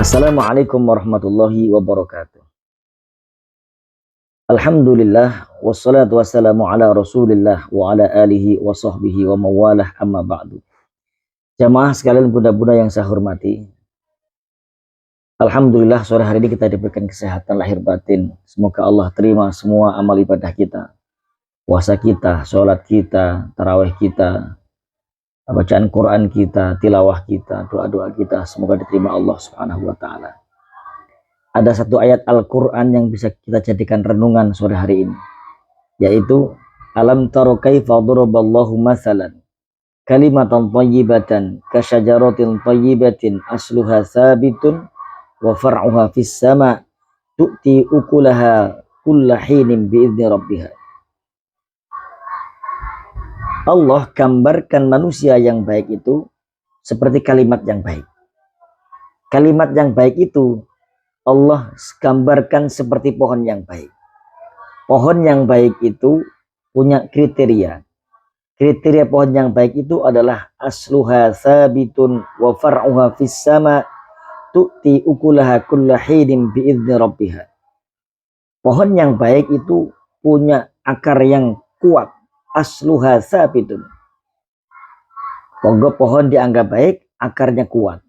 Assalamualaikum warahmatullahi wabarakatuh. Alhamdulillah wassalatu wassalamu ala Rasulillah wa ala alihi wa sahbihi wa mawalah amma ba'du. Jamaah sekalian bunda-bunda yang saya hormati. Alhamdulillah sore hari ini kita diberikan kesehatan lahir batin. Semoga Allah terima semua amal ibadah kita. Puasa kita, sholat kita, tarawih kita, bacaan Quran kita, tilawah kita, doa-doa kita, semoga diterima Allah Subhanahu wa ta'ala. Ada satu ayat Al-Quran yang bisa kita jadikan renungan sore hari ini, yaitu alam taro kaifa daraballahu masalan kalimatan thayyibatan kasyajaratin thayyibatin asluha sabitun wa far'uha fis sama' tu'ti ukulaha kulla hinin bi'izni rabbiha. Allah gambarkan manusia yang baik itu seperti kalimat yang baik. Kalimat yang baik itu Allah gambarkan seperti pohon yang baik. Pohon yang baik itu punya kriteria. Kriteria pohon yang baik itu adalah asluha sabitun wa far'uha fis sama' tu'ti ukulaha kulla hinin bi'izni rabbiha. Pohon yang baik itu punya akar yang kuat. Asluha sabitun. Pohon dianggap baik, akarnya kuat.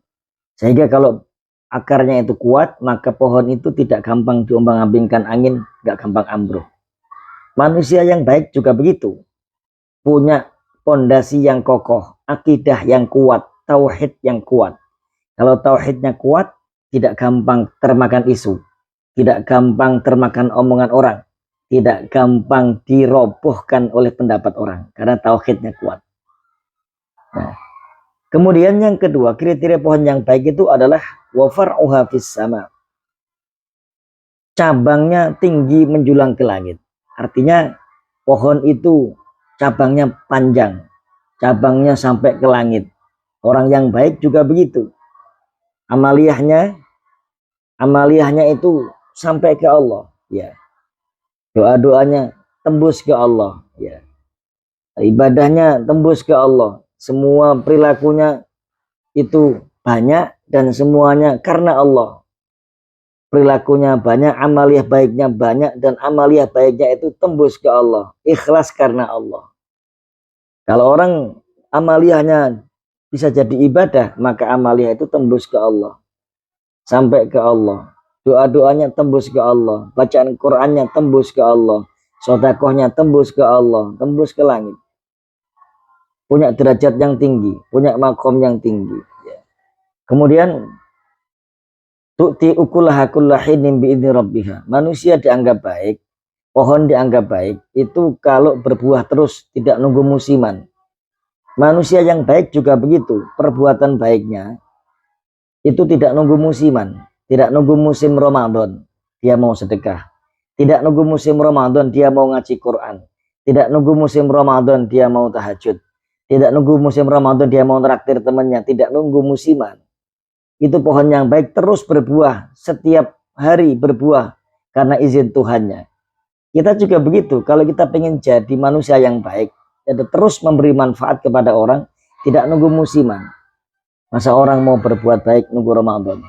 Sehingga kalau akarnya itu kuat, maka pohon itu tidak gampang diombang-ambingkan angin, tidak gampang ambruk. Manusia yang baik juga begitu. Punya pondasi yang kokoh, akidah yang kuat, tauhid yang kuat. Kalau tauhidnya kuat, tidak gampang termakan isu, tidak gampang termakan omongan orang, tidak gampang dirobohkan oleh pendapat orang karena tauhidnya kuat. Nah, kemudian yang kedua, kriteria pohon yang baik itu adalah wa far'uha fis sama'. Cabangnya tinggi menjulang ke langit. Artinya pohon itu cabangnya panjang, cabangnya sampai ke langit. Orang yang baik juga begitu. Amaliyahnya itu sampai ke Allah, ya. Doa-doanya tembus ke Allah, ya. Ibadahnya tembus ke Allah. Semua perilakunya itu banyak dan semuanya karena Allah. Perilakunya banyak, amaliyah baiknya banyak, dan amaliyah baiknya itu tembus ke Allah. Ikhlas karena Allah. Kalau orang amaliyahnya bisa jadi ibadah, maka amaliyah itu tembus ke Allah. Sampai ke Allah. Doa-doanya tembus ke Allah, bacaan Qur'annya tembus ke Allah, sedekahnya tembus ke Allah, tembus ke langit. Punya derajat yang tinggi, punya makom yang tinggi. Kemudian tu'ti ukulaha kulla hinin bi'izni rabbiha. Manusia dianggap baik, pohon dianggap baik, itu kalau berbuah terus, tidak nunggu musiman. Manusia yang baik juga begitu, perbuatan baiknya itu tidak nunggu musiman. Tidak nunggu musim Ramadan, dia mau sedekah. Tidak nunggu musim Ramadan, dia mau ngaji Quran. Tidak nunggu musim Ramadan, dia mau tahajud. Tidak nunggu musim Ramadan, dia mau traktir temannya. Tidak nunggu musiman. Itu pohon yang baik, terus berbuah. Setiap hari berbuah karena izin Tuhannya. Kita juga begitu. Kalau kita ingin jadi manusia yang baik, jadi terus memberi manfaat kepada orang, tidak nunggu musiman. Masa orang mau berbuat baik nunggu Ramadan?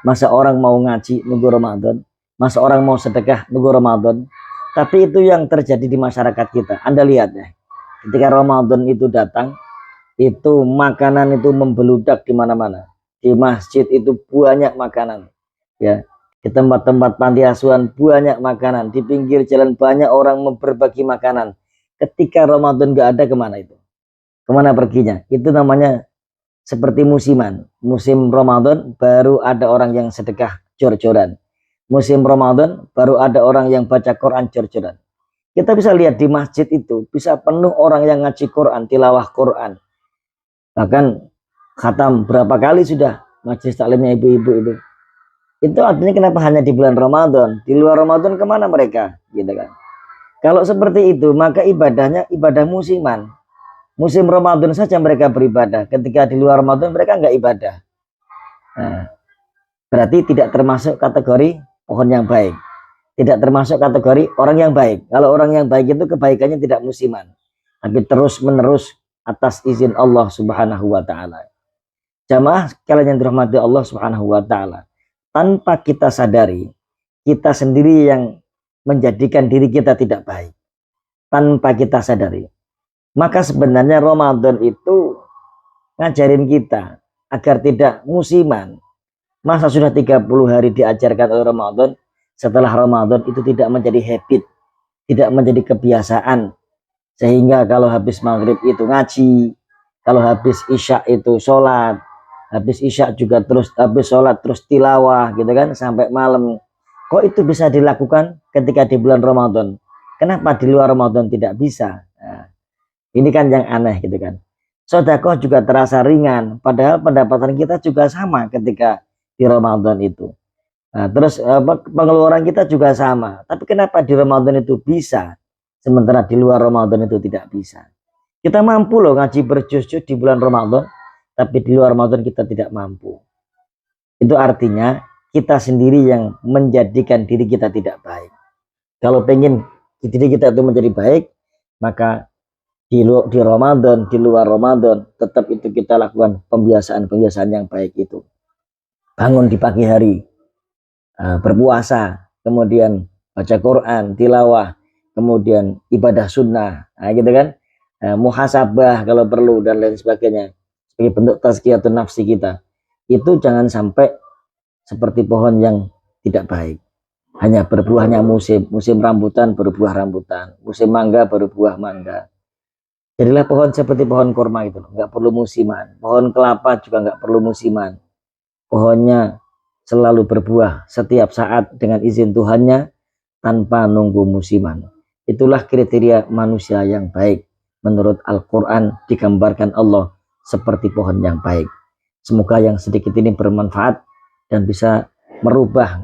Masa orang mau ngaji nunggu Ramadan? Masa orang mau sedekah nunggu Ramadan? Tapi itu yang terjadi di masyarakat kita. Anda lihat ya, ketika Ramadan itu datang, itu makanan itu membeludak di mana-mana. Di masjid itu banyak makanan. Ya, di tempat-tempat panti asuhan banyak makanan. Di pinggir jalan banyak orang berbagi makanan. Ketika Ramadan gak ada, kemana itu? Kemana perginya? Itu namanya seperti musiman. Musim Ramadan baru ada orang yang sedekah jor-joran. Musim Ramadan baru ada orang yang baca Quran jor-joran. Kita bisa lihat di masjid itu bisa penuh orang yang ngaji Quran, tilawah Quran. Bahkan khatam berapa kali sudah majelis taklimnya ibu-ibu itu. Itu artinya kenapa hanya di bulan Ramadan? Di luar Ramadan kemana mereka? Gitu kan. Kalau seperti itu, maka ibadahnya ibadah musiman. Musim Ramadan saja mereka beribadah. Ketika di luar Ramadan mereka nggak ibadah. Nah, berarti tidak termasuk kategori pohon yang baik. Tidak termasuk kategori orang yang baik. Kalau orang yang baik itu kebaikannya tidak musiman, tapi terus menerus atas izin Allah Subhanahu wa taala. Jamaah sekalian yang dirahmati Allah Subhanahu wa taala. tanpa kita sadari, kita sendiri yang menjadikan diri kita tidak baik tanpa kita sadari. Maka sebenarnya Ramadan itu ngajarin kita agar tidak musiman. Masa sudah 30 hari diajarkan oleh Ramadan, setelah Ramadan itu tidak menjadi habit, tidak menjadi kebiasaan. Sehingga kalau habis maghrib itu ngaji, kalau habis isya itu sholat, habis isya juga terus, habis sholat terus tilawah gitu kan, sampai malam. Kok itu bisa dilakukan ketika di bulan Ramadan? Kenapa di luar Ramadan tidak bisa? Nah, ini kan yang aneh gitu kan. Sedekah juga terasa ringan, padahal pendapatan kita juga sama ketika di Ramadan itu. Nah, terus pengeluaran kita juga sama. Tapi kenapa di Ramadan itu bisa, sementara di luar Ramadan itu tidak bisa? Kita mampu loh ngaji berjuz-juz di bulan Ramadan, tapi di luar Ramadan kita tidak mampu. Itu artinya kita sendiri yang menjadikan diri kita tidak baik. Kalau pengen diri kita itu menjadi baik, maka di Ramadan, di luar Ramadan, tetap itu kita lakukan pembiasaan-pembiasaan yang baik itu. Bangun di pagi hari, berpuasa, kemudian baca Quran, tilawah, kemudian ibadah sunnah, gitu kan, muhasabah kalau perlu dan lain sebagainya, sebagai bentuk tazkiyatun nafsi kita. Itu jangan sampai seperti pohon yang tidak baik, hanya berbuahnya musim rambutan berbuah rambutan, musim mangga berbuah mangga. Jadilah pohon seperti pohon kurma itu, nggak perlu musiman. Pohon kelapa juga nggak perlu musiman. Pohonnya selalu berbuah setiap saat dengan izin Tuhannya tanpa nunggu musiman. Itulah kriteria manusia yang baik. Menurut Al-Quran digambarkan Allah seperti pohon yang baik. Semoga yang sedikit ini bermanfaat dan bisa merubah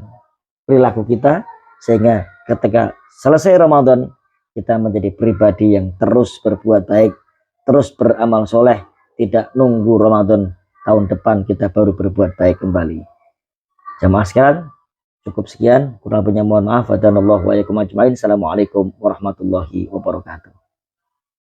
perilaku kita, sehingga ketika selesai Ramadan kita menjadi pribadi yang terus berbuat baik, terus beramal soleh, tidak nunggu Ramadan tahun depan kita baru berbuat baik kembali. Jamaah sekalian, cukup sekian, kurang lebihnya mohon maaf. Assalamualaikum warahmatullahi wabarakatuh.